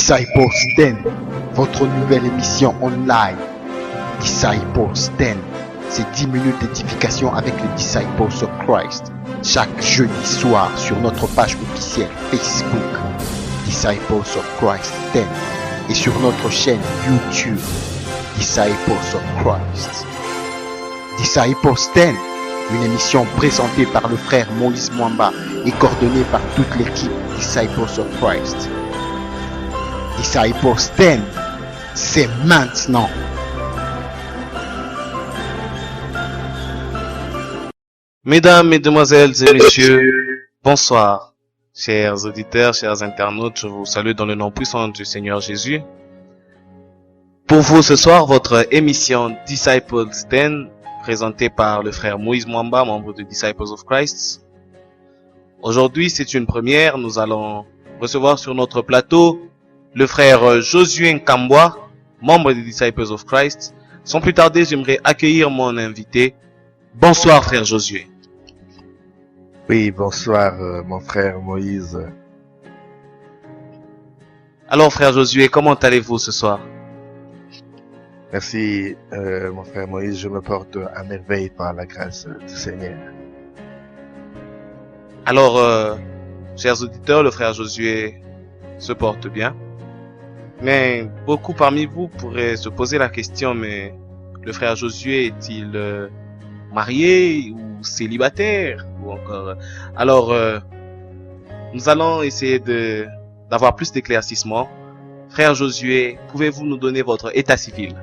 Disciples 10, votre nouvelle émission online. Disciples 10, c'est 10 minutes d'édification avec les Disciples of Christ. Chaque jeudi soir sur notre page officielle Facebook, Disciples of Christ 10, et sur notre chaîne YouTube, Disciples of Christ. Disciples 10, une émission présentée par le frère Moïse Mwamba et coordonnée par toute l'équipe Disciples of Christ. Disciples 10, c'est maintenant. Mesdames, Mesdemoiselles et Messieurs, bonsoir. Chers auditeurs, chers internautes, je vous salue dans le nom puissant du Seigneur Jésus. Pour vous ce soir, votre émission Disciples 10, présentée par le frère Moïse Mwamba, membre de Disciples of Christ. Aujourd'hui, c'est une première. Nous allons recevoir sur notre plateau le frère Josué Nkambwa, membre des Disciples of Christ. Sans plus tarder, j'aimerais accueillir mon invité. Bonsoir, frère Josué. Oui, bonsoir, mon frère Moïse. Alors, frère Josué, comment allez-vous ce soir? Merci, mon frère Moïse. Je me porte à merveille par la grâce du Seigneur. Alors, chers auditeurs, le frère Josué se porte bien. Mais beaucoup parmi vous pourraient se poser la question, mais le frère Josué est-il marié ou célibataire ou encore... Alors, nous allons essayer d'avoir plus d'éclaircissements. Frère Josué, pouvez-vous nous donner votre état civil?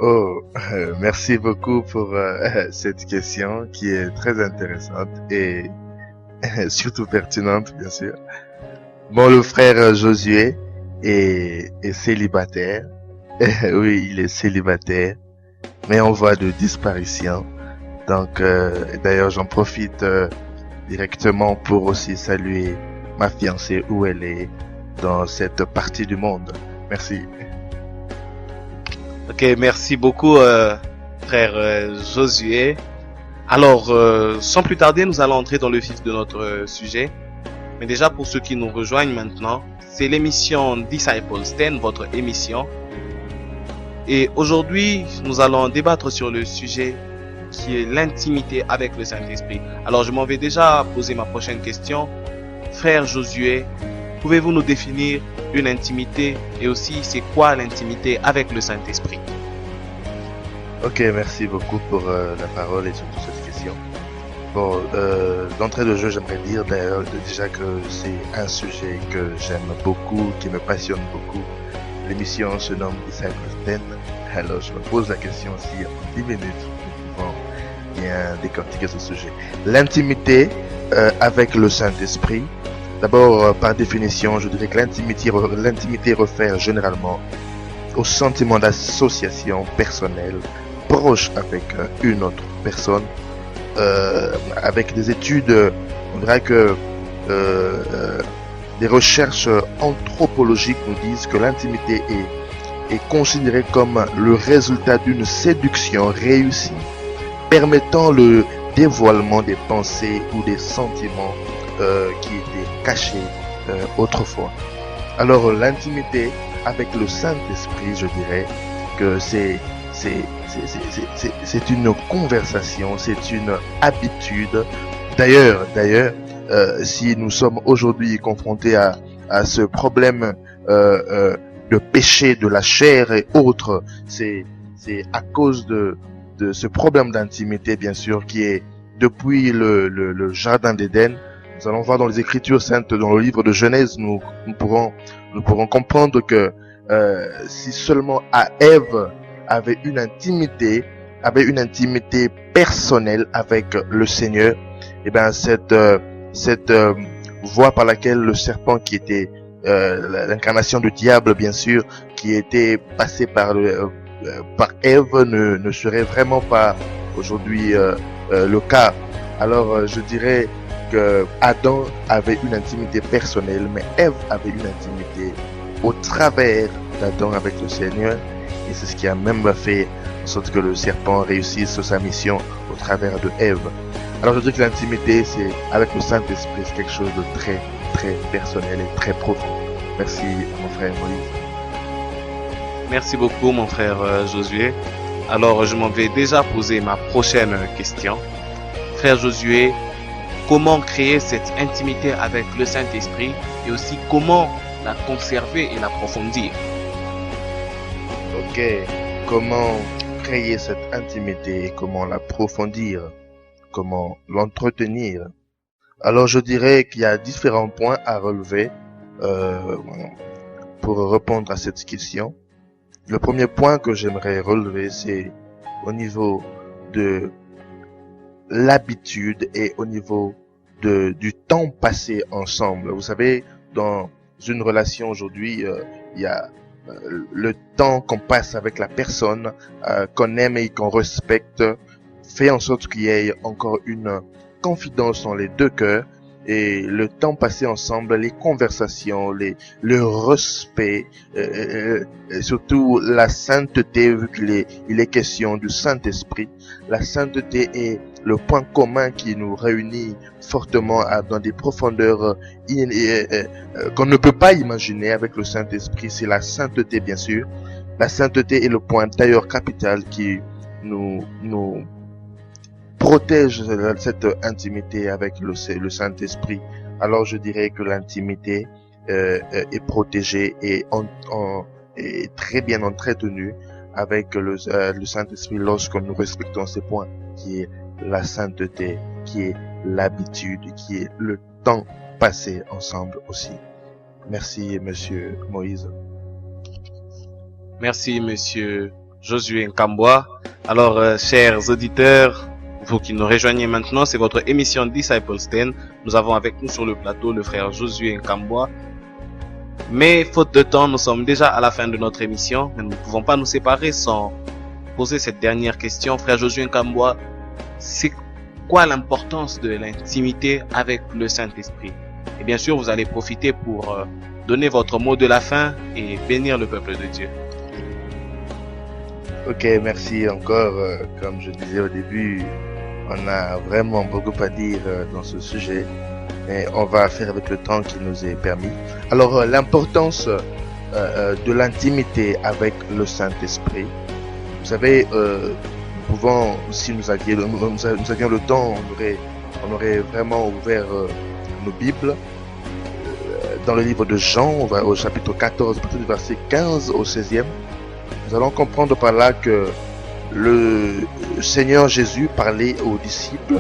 Oh, merci beaucoup pour cette question qui est très intéressante et surtout pertinente, bien sûr. Bon, le frère Josué est célibataire. Oui, il est célibataire, mais en voie de disparition. Donc, d'ailleurs, j'en profite directement pour aussi saluer ma fiancée où elle est dans cette partie du monde. Merci. Ok, merci beaucoup, frère Josué. Alors, sans plus tarder, nous allons entrer dans le vif de notre sujet. Mais déjà, pour ceux qui nous rejoignent maintenant, c'est l'émission Disciples 10, votre émission. Et aujourd'hui, nous allons débattre sur le sujet qui est l'intimité avec le Saint-Esprit. Alors, je m'en vais déjà poser ma prochaine question. Frère Josué, pouvez-vous nous définir une intimité et aussi c'est quoi l'intimité avec le Saint-Esprit? Ok, merci beaucoup pour la parole et surtout cette question. Bon, d'entrée de jeu, j'aimerais dire d'ailleurs déjà que c'est un sujet que j'aime beaucoup, qui me passionne beaucoup. L'émission se nomme Disciples 10. Alors, je me pose la question si en 10 minutes, nous pouvons bien décortiquer ce sujet. L'intimité avec le Saint-Esprit. D'abord, par définition, je dirais que l'intimité réfère généralement au sentiment d'association personnelle proche avec une autre personne. Avec des études, on dirait que des recherches anthropologiques nous disent que l'intimité est considérée comme le résultat d'une séduction réussie, permettant le dévoilement des pensées ou des sentiments qui étaient cachés autrefois. Alors l'intimité avec le Saint-Esprit, je dirais que c'est une conversation, c'est une habitude. D'ailleurs, si nous sommes aujourd'hui confrontés à ce problème de péché de la chair et autres, c'est à cause de ce problème d'intimité, bien sûr, qui est depuis le jardin d'Éden. Nous allons voir dans les Écritures saintes, dans le livre de Genèse, nous pourrons comprendre que si seulement Ève avait une intimité personnelle avec le Seigneur, et ben cette voie par laquelle le serpent, qui était l'incarnation du diable, bien sûr, qui était passé par Ève, ne serait vraiment pas aujourd'hui le cas. Alors je dirais que Adam avait une intimité personnelle, mais Ève avait une intimité au travers d'Adam avec le Seigneur, et c'est ce qui a même fait en sorte que le serpent réussisse sa mission au travers de Ève. Alors je dis que l'intimité, c'est avec le Saint-Esprit, c'est quelque chose de très, très personnel et très profond. Merci à mon frère Moïse. Merci beaucoup, mon frère Josué. Alors, je m'en vais déjà poser ma prochaine question. Frère Josué, comment créer cette intimité avec le Saint-Esprit et aussi comment la conserver et l'approfondir? Ok, comment créer cette intimité et comment l'approfondir, comment l'entretenir? Alors je dirais qu'il y a différents points à relever pour répondre à cette question. Le premier point que j'aimerais relever, c'est au niveau de l'habitude et au niveau du temps passé ensemble. Vous savez, dans une relation aujourd'hui, il y a le temps qu'on passe avec la personne qu'on aime et qu'on respecte fait en sorte qu'il y ait encore une confidence dans les deux cœurs, et le temps passé ensemble, les conversations, le respect, et surtout la sainteté, vu qu'il est question du Saint-Esprit. La sainteté est le point commun qui nous réunit fortement dans des profondeurs qu'on ne peut pas imaginer avec le Saint-Esprit. C'est la sainteté, bien sûr. La sainteté est le point d'ailleurs capital qui nous protège cette intimité avec le Saint-Esprit. Alors je dirais que l'intimité est protégée et est très bien entretenue avec le Saint-Esprit lorsque nous respectons ces points, qui est la sainteté, qui est l'habitude, qui est le temps passé ensemble aussi. Merci, monsieur Moïse. Merci, monsieur Josué Nkamboua. Alors, chers auditeurs, vous qui nous rejoignez maintenant, c'est votre émission Disciple Stand. Nous avons avec nous sur le plateau le frère Josué Nkamboua. Mais faute de temps, nous sommes déjà à la fin de notre émission. Mais nous ne pouvons pas nous séparer sans poser cette dernière question. Frère Josué Nkamboua, c'est quoi l'importance de l'intimité avec le Saint-Esprit? Et bien sûr, vous allez profiter pour donner votre mot de la fin et bénir le peuple de Dieu. Ok, merci encore. Comme je disais au début, on a vraiment beaucoup à dire dans ce sujet, mais on va faire avec le temps qui nous est permis. Alors, l'importance de l'intimité avec le Saint-Esprit. Vous savez, nous pouvons, si nous avions le temps, on aurait vraiment ouvert nos Bibles. Dans le livre de Jean, on va au chapitre 14, à partir du verset 15 au 16e. Nous allons comprendre par là que le Seigneur Jésus parlait aux disciples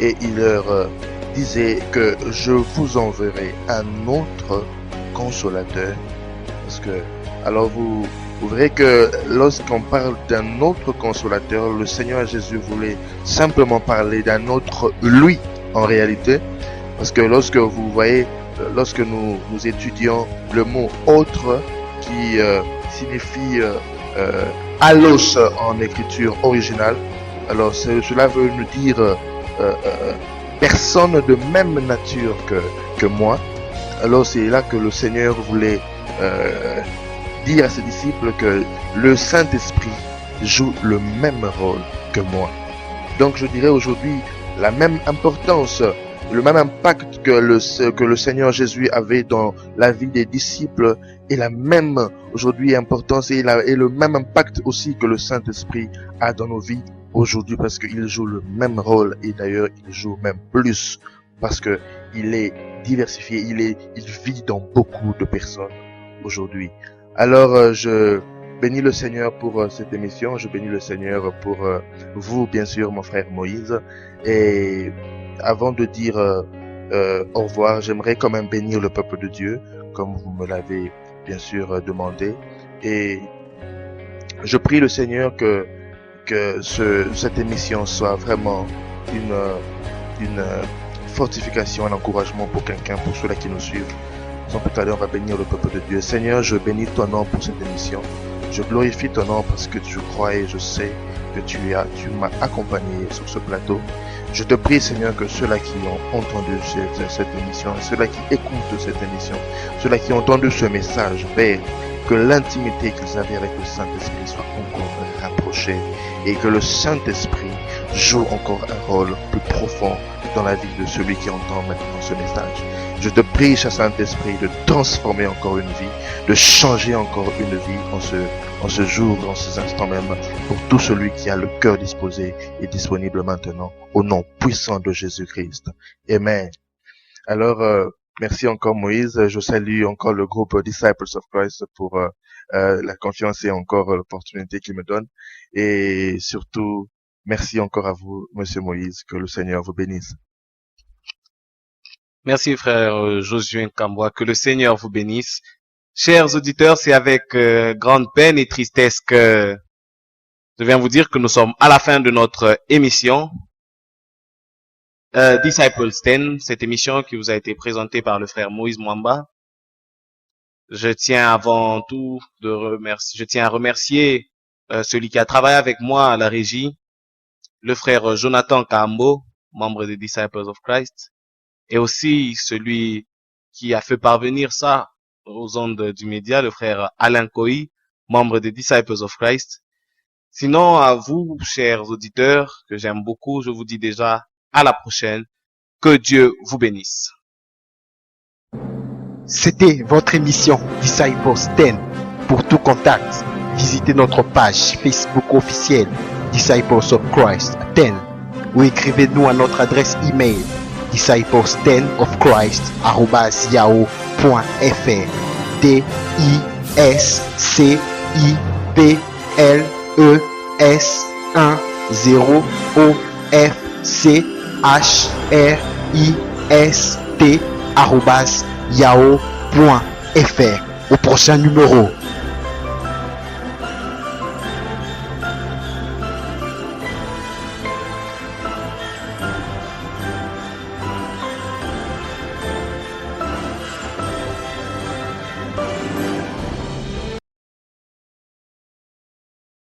et il leur disait que je vous enverrai un autre consolateur. Parce que, alors vous verrez que lorsqu'on parle d'un autre consolateur, le Seigneur Jésus voulait simplement parler d'un autre lui en réalité. Parce que lorsque vous voyez, lorsque nous étudions le mot autre qui signifie allos en écriture originale, alors cela veut nous dire personne de même nature que moi. Alors c'est là que le Seigneur voulait dire à ses disciples que le Saint-Esprit joue le même rôle que moi. Donc je dirais aujourd'hui la même importance, le même impact que le Seigneur Jésus avait dans la vie des disciples est la même aujourd'hui importance et le même impact aussi que le Saint-Esprit a dans nos vies aujourd'hui, parce qu'il joue le même rôle et d'ailleurs il joue même plus parce que il est diversifié, il vit dans beaucoup de personnes aujourd'hui. Alors je bénis le Seigneur pour cette émission, je bénis le Seigneur pour vous bien sûr mon frère Moïse, et avant de dire au revoir, j'aimerais quand même bénir le peuple de Dieu comme vous me l'avez bien sûr demandé, et je prie le Seigneur que cette émission soit vraiment une fortification, un encouragement pour quelqu'un, pour ceux-là qui nous suivent. Sans plus tarder, on va bénir le peuple de Dieu. Seigneur, je bénis ton nom pour cette émission. Je glorifie ton nom parce que je crois et je sais que tu m'as accompagné sur ce plateau. Je te prie, Seigneur, que ceux-là qui ont entendu cette émission, ceux-là qui écoutent cette émission, ceux-là qui ont entendu ce message, Père, que l'intimité qu'ils avaient avec le Saint-Esprit soit encore rapprochée et que le Saint-Esprit joue encore un rôle plus profond dans la vie de celui qui entend maintenant ce message. Je te prie, cher Saint-Esprit, de transformer encore une vie, de changer encore une vie en ce jour, en ces instants même, pour tout celui qui a le cœur disposé et disponible maintenant, au nom puissant de Jésus-Christ. Amen. Alors, merci encore Moïse. Je salue encore le groupe Disciples of Christ pour la confiance et encore l'opportunité qu'il me donne. Et surtout, merci encore à vous, Monsieur Moïse. Que le Seigneur vous bénisse. Merci frère Josué Nkamboua, que le Seigneur vous bénisse. Chers auditeurs, c'est avec grande peine et tristesse que je viens vous dire que nous sommes à la fin de notre émission Disciples 10, cette émission qui vous a été présentée par le frère Moïse Mwamba. Je tiens avant tout à remercier celui qui a travaillé avec moi à la régie, le frère Jonathan Kambo, membre des Disciples of Christ, et aussi celui qui a fait parvenir ça aux ondes du média, le frère Alain Kohi, membre des Disciples of Christ. Sinon, à vous, chers auditeurs, que j'aime beaucoup, je vous dis déjà à la prochaine. Que Dieu vous bénisse. C'était votre émission Disciples 10. Pour tout contact, visitez notre page Facebook officielle Disciples of Christ 10 ou écrivez-nous à notre adresse email disciples10ofchrist@yahoo.fr disciples10ofchrist@yahoo.fr. Au prochain numéro.